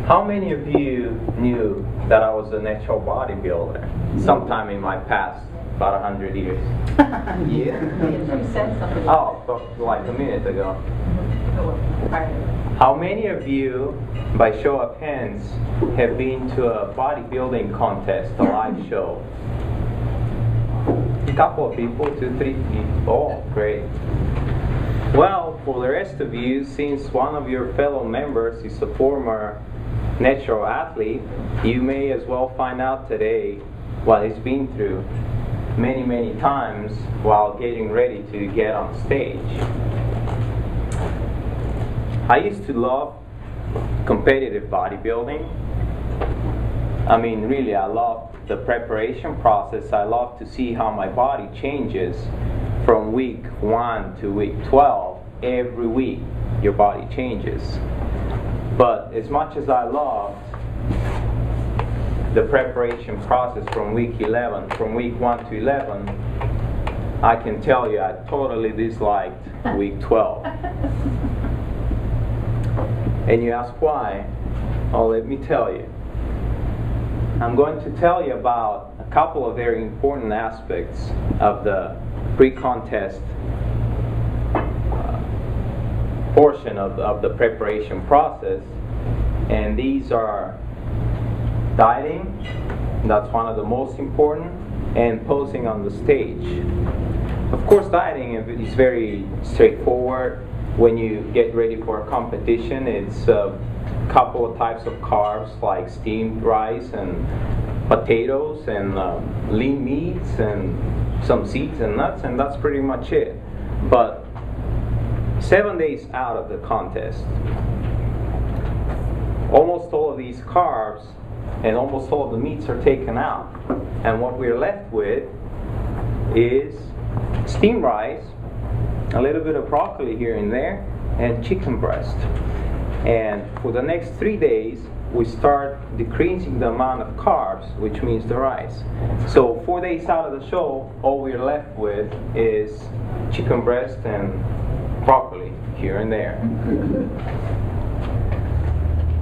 How many of you knew that I was a natural bodybuilder sometime in my past, about 100 years? Yeah. You said something. Oh, like a minute ago. How many of you, by show of hands, have been to a bodybuilding contest, a live show? A couple of people, 2, 3 people. Oh, great. Well, for the rest of you, since one of your fellow members is a former natural athlete, you may as well find out today what he's been through many, many times while getting ready to get on stage. I used to love competitive bodybuilding. I mean, really, I love the preparation process. I love to see how my body changes from week 1 to week 12. Every week, your body changes. But as much as I loved the preparation process from week 1 to 11, I can tell you I totally disliked week 12. And you ask why? Oh, let me tell you. I'm going to tell you about a couple of very important aspects of the pre-contest portion of the preparation process, and these are dieting, that's one of the most important, and posing on the stage. Of course, dieting is very straightforward. When you get ready for a competition, it's a couple of types of carbs like steamed rice and potatoes and lean meats and some seeds and nuts, and that's pretty much it. But 7 days out of the contest, almost all of these carbs and almost all of the meats are taken out, and what we're left with is steamed rice, a little bit of broccoli here and there, and chicken breast. And for the next 3 days, we start decreasing the amount of carbs, which means the rice. So 4 days out of the show, all we're left with is chicken breast and broccoli here and there.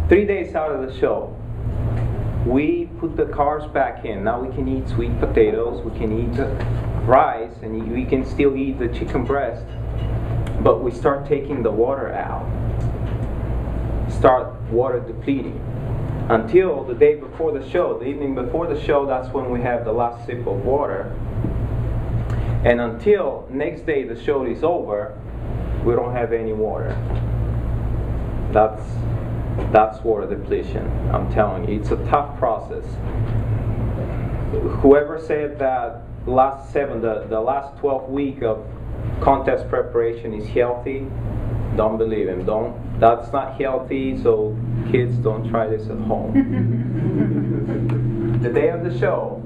3 days out of the show, we put the carbs back in. Now we can eat sweet potatoes, we can eat rice, and we can still eat the chicken breast, but we start taking the water out, start water depleting, until the day before the show, the evening before the show. That's when we have the last sip of water, and until next day the show is over, we don't have any water. That's water depletion. I'm telling you, it's a tough process. Whoever said that the last 12 weeks of contest preparation is healthy, don't believe him. That's not healthy, so kids, don't try this at home. The day of the show,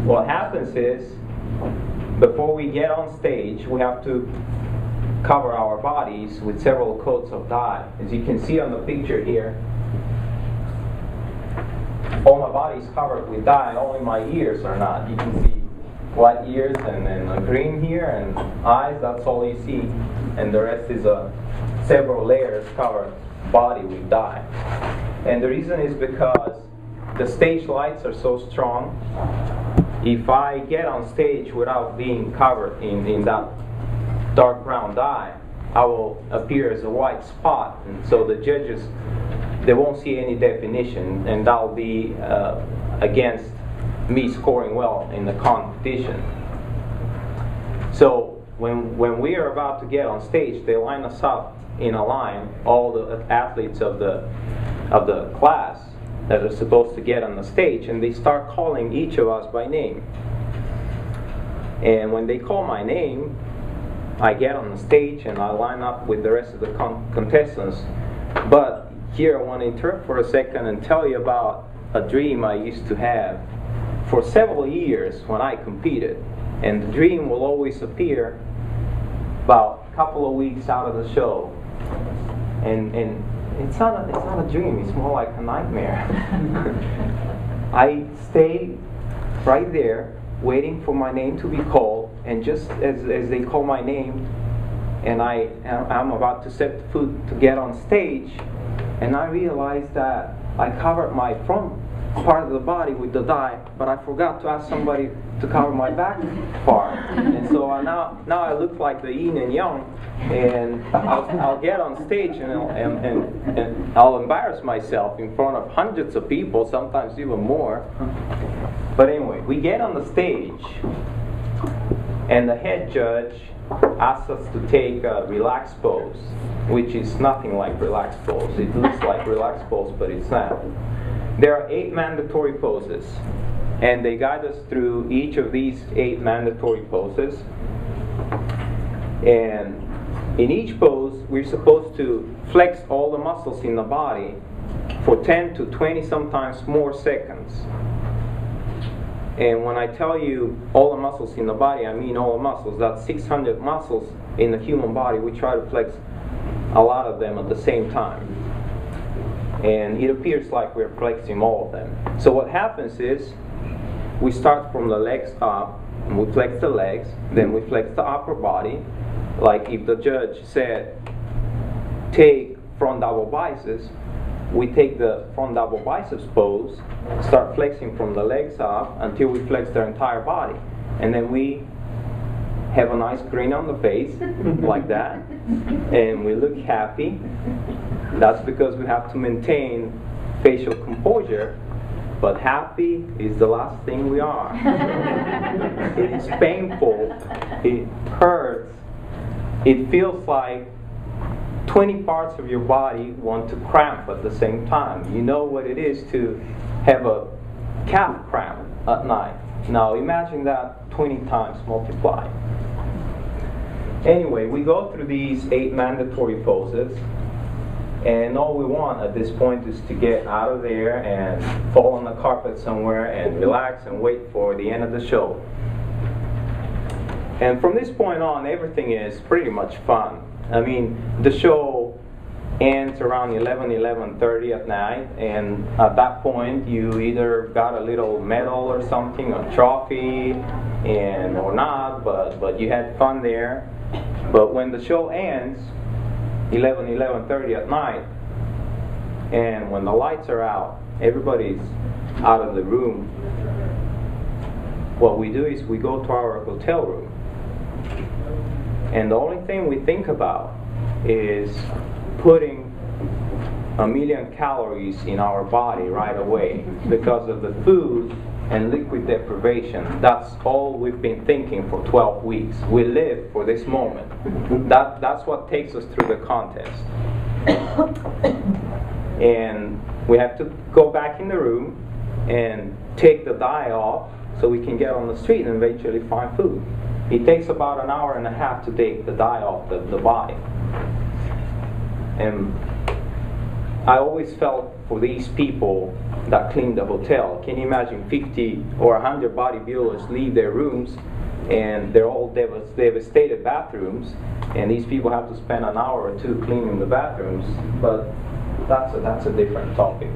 what happens is, before we get on stage, we have to cover our bodies with several coats of dye. As you can see on the picture here, all my body is covered with dye, only my ears are not. You can see white ears and then green here, and eyes, that's all you see. And the rest is several layers covered body with dye. And the reason is because the stage lights are so strong. If I get on stage without being covered in that dark brown dye, I will appear as a white spot, and so the judges, they won't see any definition, and that'll be against me scoring well in the competition. So when we are about to get on stage, they line us up in a line, all the athletes of the class that are supposed to get on the stage, and they start calling each of us by name. And when they call my name, I get on the stage and I line up with the rest of the contestants. But here I want to interrupt for a second and tell you about a dream I used to have for several years when I competed. And the dream will always appear about a couple of weeks out of the show. And it's not a dream, it's more like a nightmare. I stay right there waiting for my name to be called, and just as they call my name and I'm about to set foot to get on stage, and I realized that I covered my front part of the body with the dye, but I forgot to ask somebody to cover my back part. And so now I look like the yin and yang, and I'll get on stage and I'll embarrass myself in front of hundreds of people, sometimes even more. But anyway, we get on the stage, and the head judge asks us to take a relaxed pose, which is nothing like relaxed pose. It looks like relaxed pose, but it's not. There are 8 mandatory poses, and they guide us through each of these 8 mandatory poses. And in each pose, we're supposed to flex all the muscles in the body for 10 to 20, sometimes more seconds. And when I tell you all the muscles in the body, I mean all the muscles. That's 600 muscles in the human body. We try to flex a lot of them at the same time. And it appears like we're flexing all of them. So what happens is, we start from the legs up, and we flex the legs, then we flex the upper body. Like if the judge said, take front double biceps, we take the front double biceps pose, start flexing from the legs up until we flex their entire body. And then we have a nice grin on the face, like that, and we look happy. That's because we have to maintain facial composure, but happy is the last thing we are. It is painful, it hurts, it feels like 20 parts of your body want to cramp at the same time. You know what it is to have a calf cramp at night. Now imagine that 20 times multiplied. Anyway, we go through these 8 mandatory poses, and all we want at this point is to get out of there and fall on the carpet somewhere and relax and wait for the end of the show. And from this point on, everything is pretty much fun. I mean, the show ends around 11:30 at night, and at that point you either got a little medal or something, a trophy, or not, but you had fun there. But when the show ends, 11:30 at night, and when the lights are out, everybody's out of the room, what we do is we go to our hotel room, and the only thing we think about is putting 1,000,000 calories in our body right away because of the food and liquid deprivation. That's all we've been thinking for 12 weeks. We live for this moment. That's what takes us through the contest. And we have to go back in the room and take the dye off so we can get on the street and eventually find food. It takes about an hour and a half to take the dye off the body. And I always felt for these people that clean the hotel. Can you imagine 50 or 100 bodybuilders leave their rooms and they're all devastated bathrooms, and these people have to spend an hour or 2 cleaning the bathrooms? But that's a different topic.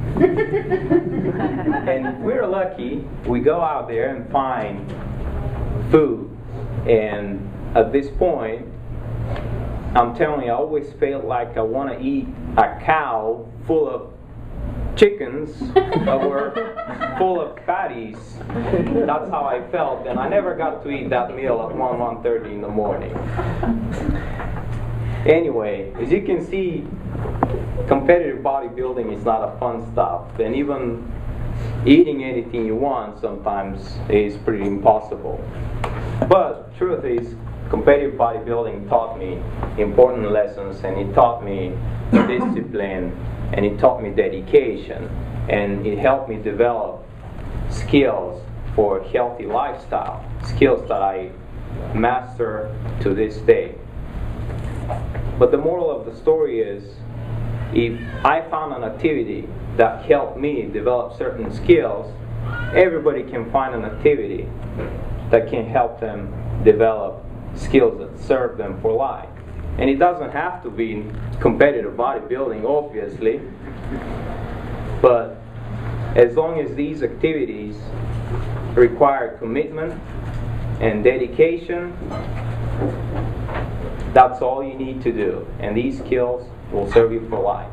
And if we're lucky, we go out there and find food. And at this point, I'm telling you, I always felt like I want to eat a cow full of chickens or full of fatties. That's how I felt, and I never got to eat that meal at 1:30 in the morning. Anyway, as you can see, competitive bodybuilding is not a fun stuff, and even eating anything you want sometimes is pretty impossible. But truth is, competitive bodybuilding taught me important lessons, and it taught me discipline, and it taught me dedication, and it helped me develop skills for a healthy lifestyle, skills that I master to this day. But the moral of the story is, if I found an activity that helped me develop certain skills, everybody can find an activity that can help them develop skills that serve them for life. And it doesn't have to be competitive bodybuilding, obviously, but as long as these activities require commitment and dedication, that's all you need to do, and these skills will serve you for life.